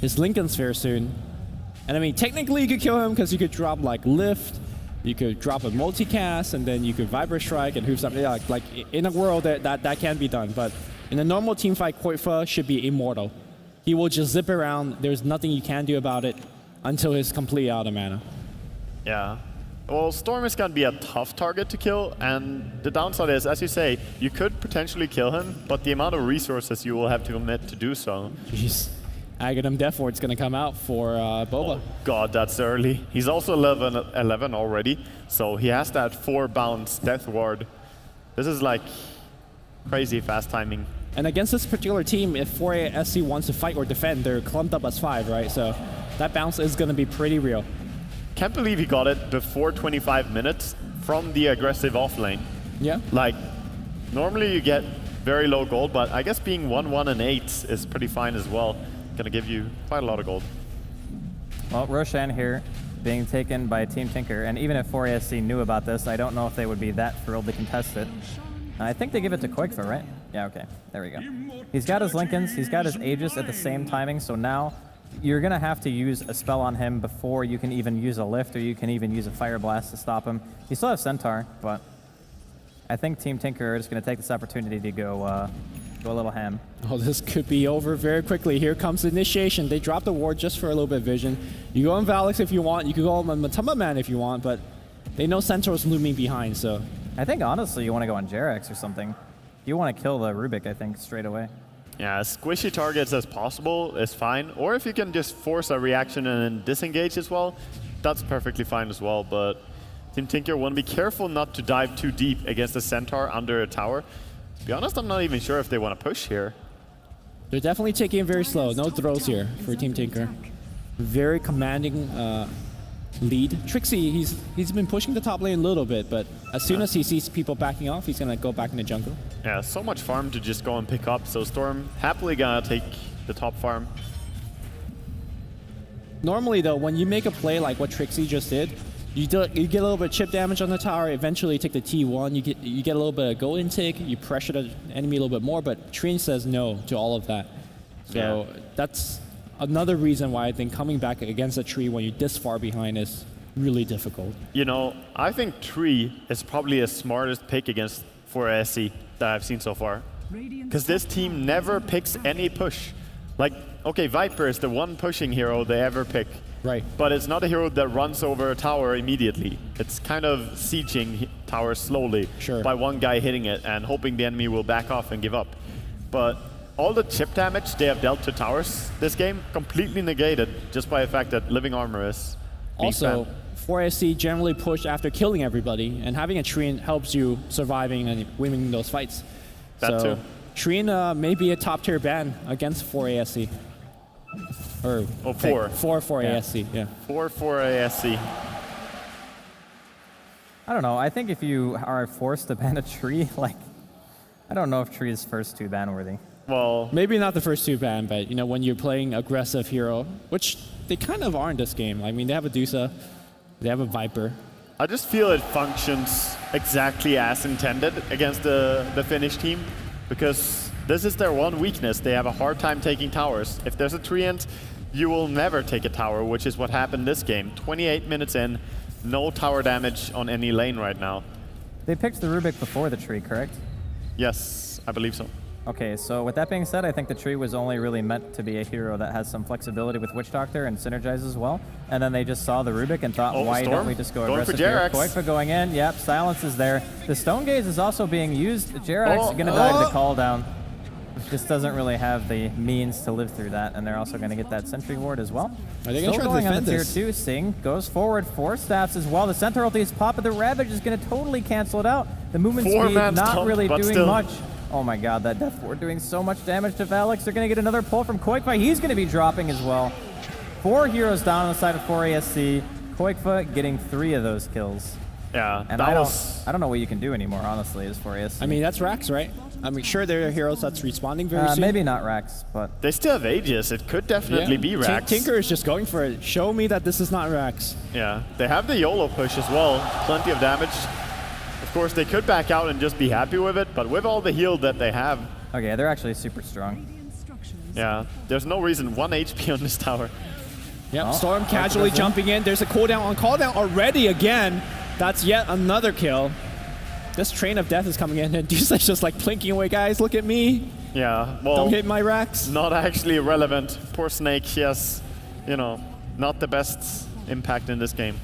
S3: his Lincoln Sphere soon. And I mean, technically you could kill him because you could drop like Lift, you could drop a multicast, and then you could Viper Strike and hoof something. Yeah, like in a world that can be done. But in a normal team fight, Koifa should be immortal. He will just zip around. There's nothing you can do about it until he's completely out of mana.
S4: Yeah. Well, Storm is going to be a tough target to kill, and the downside is, as you say, you could potentially kill him, but the amount of resources you will have to commit to do so.
S3: Jeez. Aghanim Death Ward's going to come out for Boba.
S4: Oh, God, that's early. He's also level 11 already, so he has that 4-bounce Death Ward. This is like crazy fast timing.
S3: And against this particular team, if 4A SC wants to fight or defend, they're clumped up as 5, right? So that bounce is going to be pretty real.
S4: Can't believe he got it before 25 minutes from the aggressive off lane.
S3: Yeah.
S4: Like, normally you get very low gold, but I guess being 1-1 and 8 is pretty fine as well. Gonna give you quite a lot of gold.
S2: Well, Roshan here being taken by Team Tinker, and even if 4ASC knew about this, I don't know if they would be that thrilled to contest it. I think they give it to Koikfa, right? Yeah, okay. There we go. He's got his Lincolns, he's got his Aegis at the same timing, so now you're going to have to use a spell on him before you can even use a Lift, or you can even use a Fire Blast to stop him. You still have Centaur, but I think Team Tinker is going to take this opportunity to go a little ham.
S3: Oh, this could be over very quickly. Here comes the initiation. They drop the ward just for a little bit of vision. You go on Valix if you want. You could go on Matumba Man if you want, but they know Centaur's looming behind, so.
S2: I think, honestly, you want to go on Jerax or something. You want to kill the Rubik, I think, straight away.
S4: Yeah, as squishy targets as possible is fine. Or if you can just force a reaction and then disengage as well, that's perfectly fine as well. But Team Tinker want to be careful not to dive too deep against the Centaur under a tower. To be honest, I'm not even sure if they want to push here.
S3: They're definitely taking it very slow. No throws here for Team Tinker. Very commanding lead. Trixie, he's been pushing the top lane a little bit, but as soon as he sees people backing off, he's going to go back in the jungle.
S4: Yeah, so much farm to just go and pick up, so Storm happily going to take the top farm.
S3: Normally, though, when you make a play like what Trixie just did, you get a little bit of chip damage on the tower, eventually you take the T1, you get a little bit of gold intake, you pressure the enemy a little bit more, but Trin says no to all of that. So that's another reason why I think coming back against a tree when you're this far behind is really difficult.
S4: You know, I think Tree is probably the smartest pick against 4SC that I've seen so far. Because this team never picks any push. Like, okay, Viper is the one pushing hero they ever pick.
S3: Right.
S4: But it's not a hero that runs over a tower immediately. It's kind of sieging towers slowly by one guy hitting it and hoping the enemy will back off and give up. But all the chip damage they have dealt to towers this game completely negated just by the fact that living armor is
S3: also 4SC generally push after killing everybody, and having a Trine helps you surviving and winning those fights.
S4: That
S3: so
S4: too.
S3: Trine may be a top tier ban against 4ASC. Or 4 ASC, yeah.
S4: 4 ASC.
S2: I don't know. I think if you are forced to ban a tree, like, I don't know if tree is first 2 ban worthy.
S4: Well,
S3: maybe not the first 2 ban, but you know, when you're playing aggressive hero, which they kind of are in this game. I mean, they have a Dusa, they have a Viper.
S4: I just feel it functions exactly as intended against the Finnish team, because this is their one weakness. They have a hard time taking towers. If there's a Treant, you will never take a tower, which is what happened this game. 28 minutes in, no tower damage on any lane right now.
S2: They picked the Rubik before the tree, correct?
S4: Yes, I believe so.
S2: Okay, so with that being said, I think the tree was only really meant to be a hero that has some flexibility with Witch Doctor and synergizes as well. And then they just saw the Rubik and thought, why don't we just go aggressive here? Koikfa going in, yep, silence is there. The Stone Gaze is also being used. Jerax is going to die to the call down. Just doesn't really have the means to live through that, and they're also going to get that Sentry Ward as well.
S3: Are they going to try to
S2: going on
S3: defend
S2: the
S3: this?
S2: tier 2, Sing goes forward, 4 staffs as well. The Centaur ulti is popped, but the Ravage is going to totally cancel it out. The movement speed not really doing much. Oh my god, that Death Ward doing so much damage to Valix. They're going to get another pull from Koikfa. He's going to be dropping as well. 4 heroes down on the side of 4ASC. Koikfa getting 3 of those kills.
S4: Yeah,
S2: and I don't know what you can do anymore, honestly, as 4ASC.
S3: I mean, that's Rax, right? I mean, sure, there are heroes that's responding very soon.
S2: Maybe not Rax, but...
S4: They still have Aegis. It could definitely be Rax.
S3: Tinker is just going for it. Show me that this is not Rax.
S4: Yeah, they have the YOLO push as well. Plenty of damage. Of course, they could back out and just be happy with it, but with all the heal that they have...
S2: Okay, they're actually super strong.
S4: Yeah, there's no reason. 1 HP on this tower.
S3: Yep, Storm casually jumping in. There's a cooldown on cooldown already again. That's yet another kill. This train of death is coming in, and Deuce's just like plinking away, guys, look at me.
S4: Yeah, well...
S3: Don't hit my Rax.
S4: Not actually relevant. Poor Snake, he has, you know, not the best impact in this game.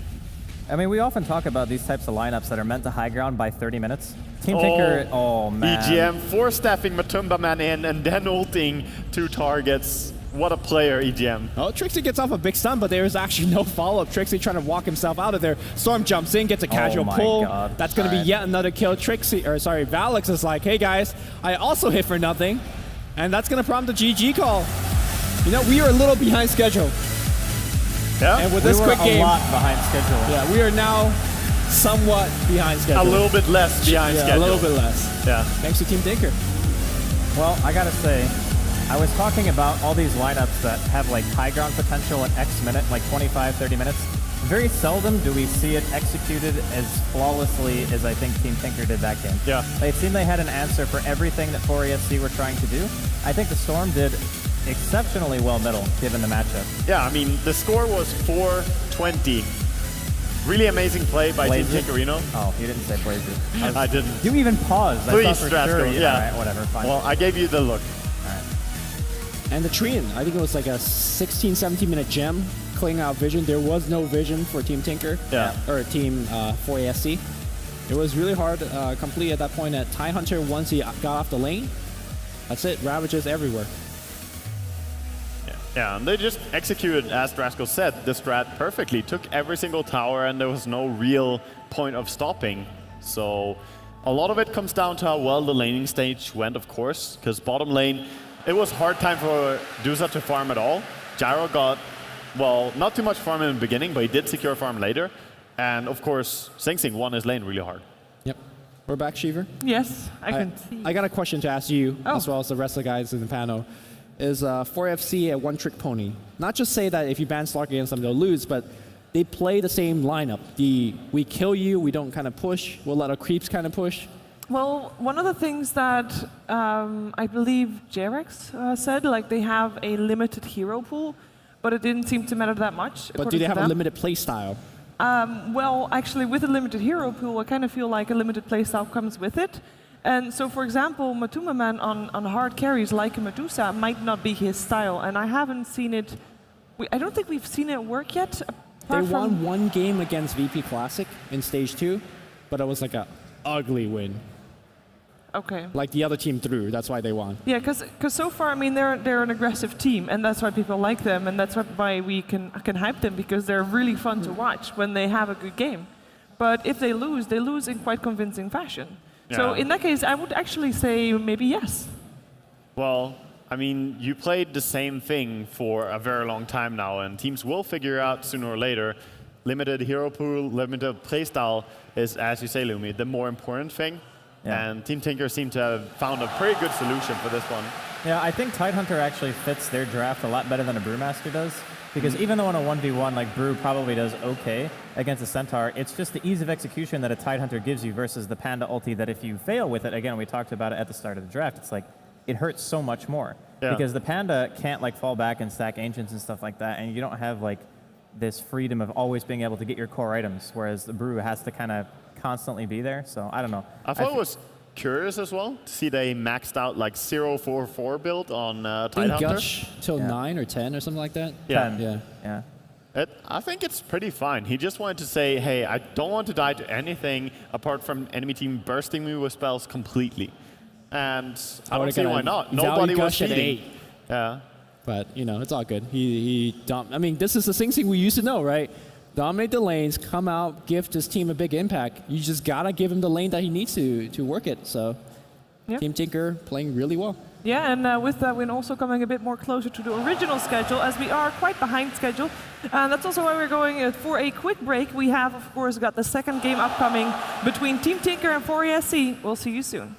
S2: I mean, we often talk about these types of lineups that are meant to high ground by 30 minutes. Team Tinker, oh man.
S4: EGM 4-staffing Matumba Man in and then ulting 2 targets. What a player, EGM.
S3: Oh, Trixie gets off a big stun, but there is actually no follow-up. Trixie trying to walk himself out of there. Storm jumps in, gets a casual pull.
S2: God.
S3: That's going to be yet another kill. Valix is like, hey guys, I also hit for nothing. And that's going to prompt the GG call. You know, we are a little behind schedule.
S4: Yeah.
S3: And with this quick game,
S2: a lot behind schedule.
S3: Yeah, we are now somewhat behind schedule.
S4: A little bit less behind schedule.
S3: A little bit less.
S4: Yeah.
S3: Thanks to Team Tinker.
S2: Well, I gotta say, I was talking about all these lineups that have like high ground potential at X minute, like 25, 30 minutes. Very seldom do we see it executed as flawlessly as I think Team Tinker did that game.
S4: Yeah.
S2: It seemed they had an answer for everything that 4ASC were trying to do. I think the Storm did exceptionally well middle, given the matchup.
S4: Yeah, I mean, the score was 4-20. Really amazing play by Team Tinkerino.
S2: Oh, you didn't say Blazer.
S4: I didn't.
S2: You even paused.
S4: Please,
S2: I thought for sure.
S4: Yeah.
S2: All right, whatever, fine.
S4: Well, I gave you the look.
S2: All right.
S3: And the Treant, I think it was like a 16, 17-minute gem clearing out vision. There was no vision for Team Tinker.
S4: Yeah.
S3: Or Team 4ASC. It was really hard complete at that point at Tidehunter once he got off the lane. That's it, Ravages everywhere.
S4: Yeah, and they just executed, as Drasko said, the strat perfectly. Took every single tower, and there was no real point of stopping. So a lot of it comes down to how well the laning stage went, of course, because bottom lane, it was hard time for Dusa to farm at all. Gyro got, well, not too much farm in the beginning, but he did secure farm later. And of course, Sing Sing won his lane really hard.
S3: Yep. We're back, Shiver.
S1: Yes, I can see.
S3: I got a question to ask you, as well as the rest of the guys in the panel. Is 4FC a one-trick pony? Not just say that if you ban Slark against them, they'll lose, but they play the same lineup. We kill you, we don't kind of push, we'll let our creeps kind of push.
S1: Well, one of the things that I believe Jerax said, like they have a limited hero pool, but it didn't seem to matter that much.
S3: But do they have a limited play style?
S1: Well, actually, with a limited hero pool, I kind of feel like a limited playstyle comes with it. And so, for example, Matuma Man on hard carries like a Medusa might not be his style, and I haven't seen it. I don't think we've seen it work yet.
S3: They won one game against VP Classic in Stage 2, but it was like an ugly win.
S1: Okay.
S3: Like the other team threw, that's why they won.
S1: Yeah, because so far, I mean, they're an aggressive team, and that's why people like them, and that's why we can hype them, because they're really fun to watch when they have a good game. But if they lose in quite convincing fashion. Yeah. So in that case, I would actually say maybe yes.
S4: Well, I mean, you played the same thing for a very long time now, and teams will figure out sooner or later. Limited hero pool, limited playstyle is, as you say, Lumi, the more important thing. Yeah. And Team Tinker seemed to have found a pretty good solution for this one.
S2: Yeah, I think Tidehunter actually fits their draft a lot better than a Brewmaster does. Because even though in a 1v1, like Brew probably does okay against a Centaur, it's just the ease of execution that a Tidehunter gives you versus the Panda ulti that if you fail with it, again, we talked about it at the start of the draft, it's like, it hurts so much more. Yeah. Because the Panda can't like fall back and stack Ancients and stuff like that, and you don't have like this freedom of always being able to get your core items, whereas the Brew has to kind of constantly be there, so I don't know.
S4: I thought it was curious as well to see they maxed out like 044 build on
S3: I think
S4: Tidehunter.
S3: Gush till 9 or 10 or something like that.
S4: Yeah.
S3: Yeah.
S2: Yeah.
S4: I think it's pretty fine. He just wanted to say, hey, I don't want to die to anything apart from enemy team bursting me with spells completely. And I don't see why not. Nobody was
S3: Gush at
S4: cheating.
S3: 8.
S4: Yeah.
S3: But, it's all good. I mean, this is the thing we used to know, right? Dominate the lanes, come out, give his team a big impact. You just got to give him the lane that he needs to work it. So, Team Tinker playing really well.
S1: Yeah, and with that, we're also coming a bit more closer to the original schedule, as we are quite behind schedule. And that's also why we're going for a quick break. We have, of course, got the second game upcoming between Team Tinker and 4ESC. We'll see you soon.